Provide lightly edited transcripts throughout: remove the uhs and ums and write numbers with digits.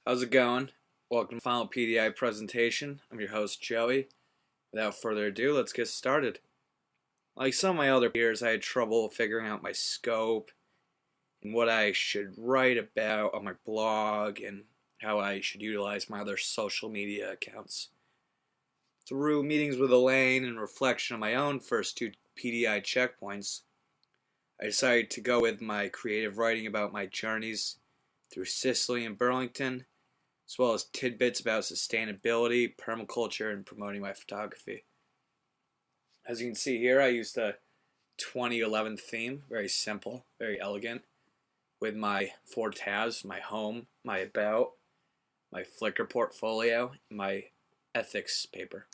How's it going? Welcome to the final PDI presentation. I'm your host, Joey. Without further ado, let's get started. Like some of my other peers, I had trouble figuring out my scope and what I should write about on my blog and how I should utilize my other social media accounts. Through meetings with Elaine and reflection on my own first two PDI checkpoints, I decided to go with my creative writing about my journeys through Sicily and Burlington, as well as tidbits about sustainability, permaculture, and promoting my photography. As you can see here, I used a 2011 theme, very simple, very elegant, with my four tabs: my home, my about, my Flickr portfolio, and my ethics paper.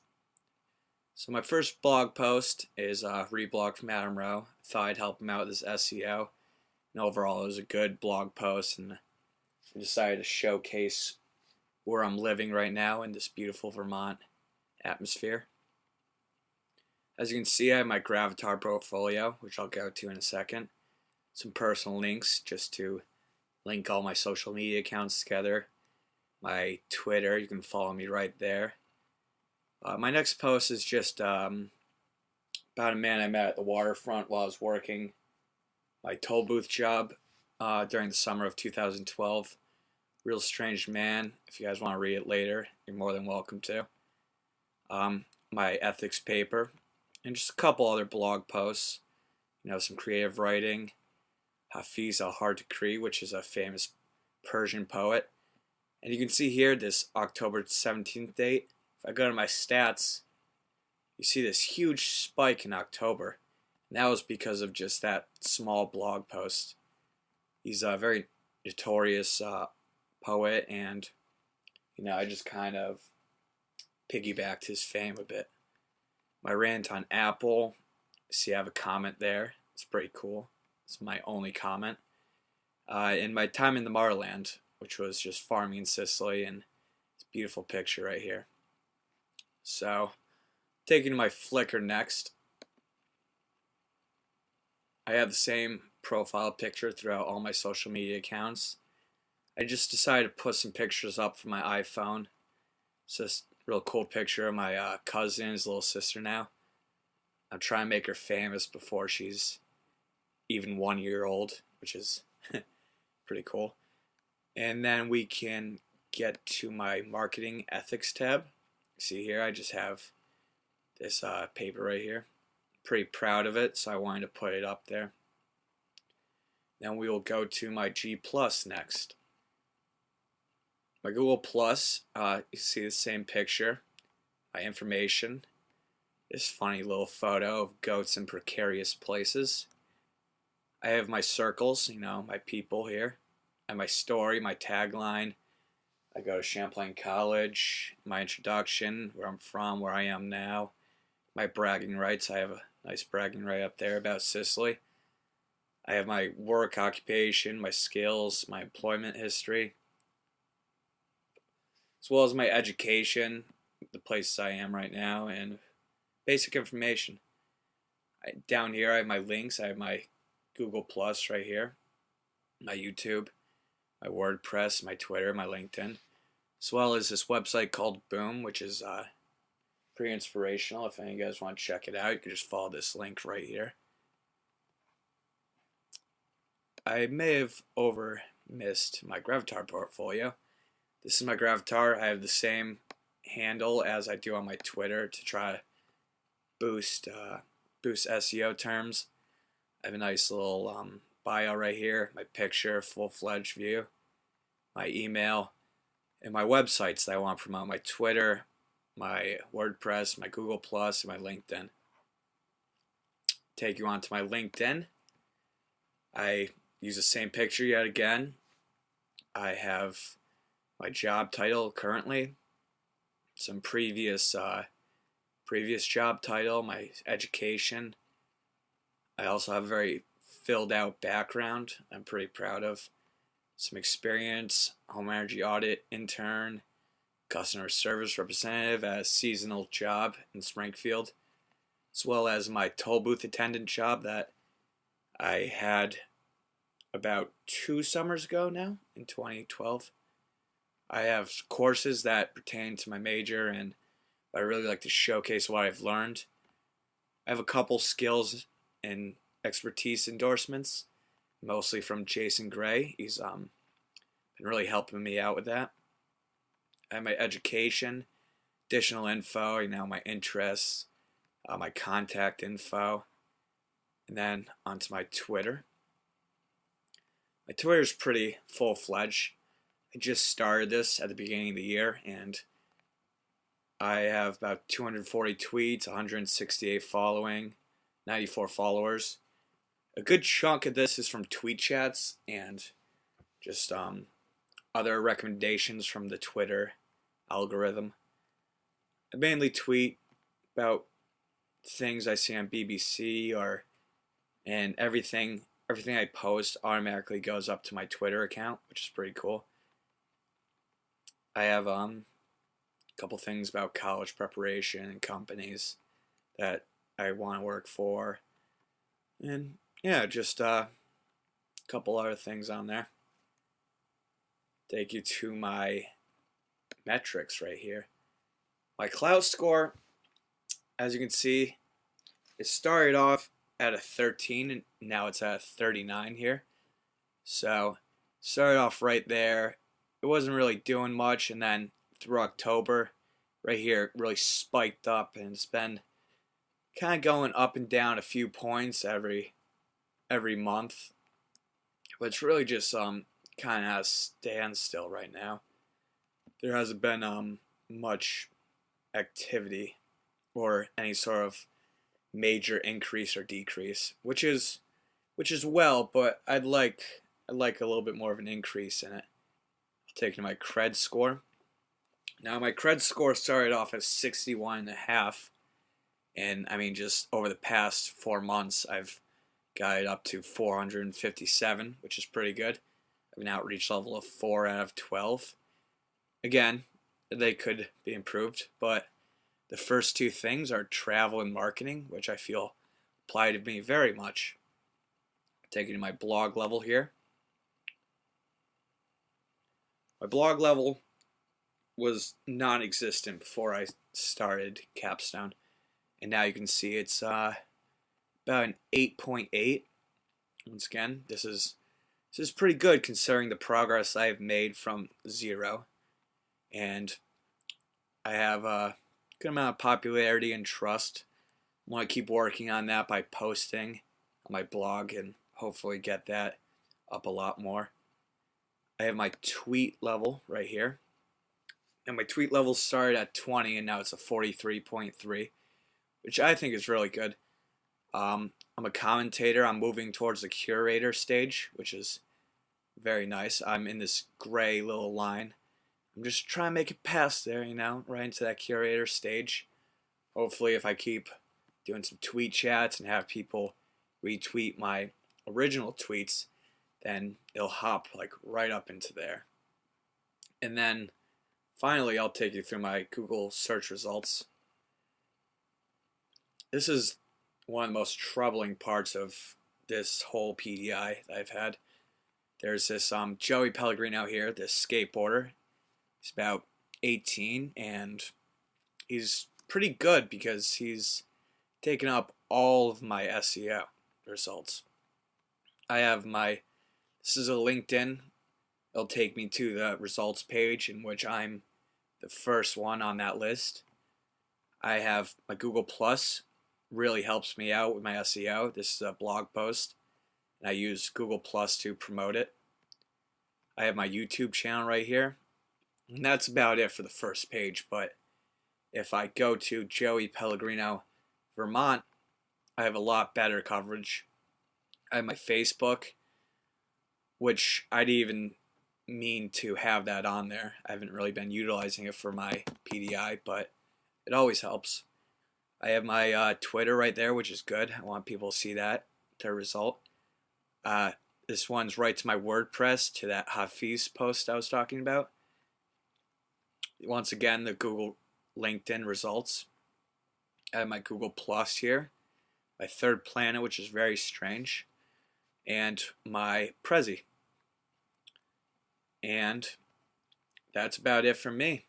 So my first blog post is a reblog from Adam Rowe. I thought I'd help him out with his SEO, and overall it was a good blog post, and I decided to showcase where I'm living right now in this beautiful Vermont atmosphere. As you can see, I have my Gravatar portfolio, which I'll go to in a second. Some personal links just to link all my social media accounts together. My Twitter, you can follow me right there. My next post is just about a man I met at the waterfront while I was working my toll booth job during the summer of 2012. Real strange man. If you guys want to read it later, you're more than welcome to. My ethics paper, and just a couple other blog posts. Some creative writing. Hafiz al-Hardakri, which is a famous Persian poet. And you can see here this October 17th date. If I go to my stats, you see this huge spike in October. And that was because of just that small blog post. He's a very notorious poet, and I just kind of piggybacked his fame a bit. My rant on Apple, see I have a comment there. It's pretty cool. It's my only comment. And my time in the Marland, which was just farming in Sicily, and it's a beautiful picture right here. So, taking to my Flickr next. I have the same profile picture throughout all my social media accounts. I just decided to put some pictures up from my iPhone. It's just a real cool picture of my cousin, his little sister now. I'm trying to make her famous before she's even 1 year old, which is pretty cool. And then we can get to my marketing ethics tab. See here, I just have this paper right here. Pretty proud of it, so I wanted to put it up there. Then we will go to my G Plus next. My Google Plus, you see the same picture, my information, this funny little photo of goats in precarious places. I have my circles, my people here, and my story, my tagline. I go to Champlain College, my introduction, where I'm from, where I am now, my bragging rights. I have a nice bragging right up there about Sicily. I have my work occupation, my skills, my employment history, as well as my education, the places I am right now, and basic information. Down here I have my links. I have my Google Plus right here, my YouTube, my WordPress, my Twitter, my LinkedIn, as well as this website called Boom, which is pretty inspirational. If any of you guys want to check it out, you can just follow this link right here. I may have missed my Gravatar portfolio. This is my Gravatar. I have the same handle as I do on my Twitter to try to boost SEO terms. I have a nice little bio right here, my picture, full-fledged view, my email, and my websites that I want to promote: my Twitter, my WordPress, my Google Plus, and my LinkedIn. Take you on to my LinkedIn. I use the same picture yet again. I have my job title currently, some previous job title, my education. I also have a very filled out background I'm pretty proud of. Some experience: home energy audit intern, customer service representative at a seasonal job in Springfield, as well as my toll booth attendant job that I had about 2 summers ago now, in 2012. I have courses that pertain to my major, and I really like to showcase what I've learned. I have a couple skills and expertise endorsements, mostly from Jason Gray. He's been really helping me out with that. I have my education, additional info, my interests, my contact info, and then onto my Twitter. My Twitter is pretty full-fledged. I just started this at the beginning of the year, and I have about 240 tweets, 168 following, 94 followers. A good chunk of this is from tweet chats and just other recommendations from the Twitter algorithm. I mainly tweet about things I see on BBC and everything I post automatically goes up to my Twitter account, which is pretty cool. I have a couple things about college preparation and companies that I want to work for, and yeah, just a couple other things on there. Take you to my metrics right here. My clout score, as you can see, it started off at a 13 and now it's at a 39 here. So started off right there. It wasn't really doing much, and then through October, right here, it really spiked up, and it's been kind of going up and down a few points every month. But it's really just kind of at a standstill right now. There hasn't been much activity or any sort of major increase or decrease, which is well, but I'd like a little bit more of an increase in it. I'll take my cred score. Now my cred score started off as 61.5, and I mean just over the past 4 months I've got it up to 457, which is pretty good. I have an outreach level of 4 out of 12. Again, they could be improved, but the first two things are travel and marketing, which I feel apply to me very much. Taking my blog level here. My blog level was non-existent before I started Capstone, and now you can see it's about an 8.8. Once again, this is pretty good considering the progress I've made from 0, and I have a good amount of popularity and trust. I want to keep working on that by posting on my blog and hopefully get that up a lot more. I have my tweet level right here, and my tweet level started at 20 and now it's a 43.3, which I think is really good. I'm a commentator. I'm moving towards the curator stage, which is very nice. I'm in this gray little line. I'm just trying to make it past there, right into that curator stage. Hopefully, if I keep doing some tweet chats and have people retweet my original tweets, then it'll hop like right up into there. And then finally, I'll take you through my Google search results. This is one of the most troubling parts of this whole PDI that I've had. There's this Joey Pellegrino here, this skateboarder. He's about 18, and he's pretty good because he's taken up all of my SEO results. I have this is a LinkedIn. It'll take me to the results page in which I'm the first one on that list. I have my Google Plus, really helps me out with my SEO. This is a blog post, and I use Google Plus to promote it. I have my YouTube channel right here. And that's about it for the first page, but if I go to Joey Pellegrino, Vermont, I have a lot better coverage. I have my Facebook, which I didn't even mean to have that on there. I haven't really been utilizing it for my PDI, but it always helps. I have my Twitter right there, which is good. I want people to see that, their result. This one's right to my WordPress, to that Hafiz post I was talking about. Once again, the Google LinkedIn results. I have my Google Plus here, my third planet, which is very strange, and my Prezi. And that's about it for me.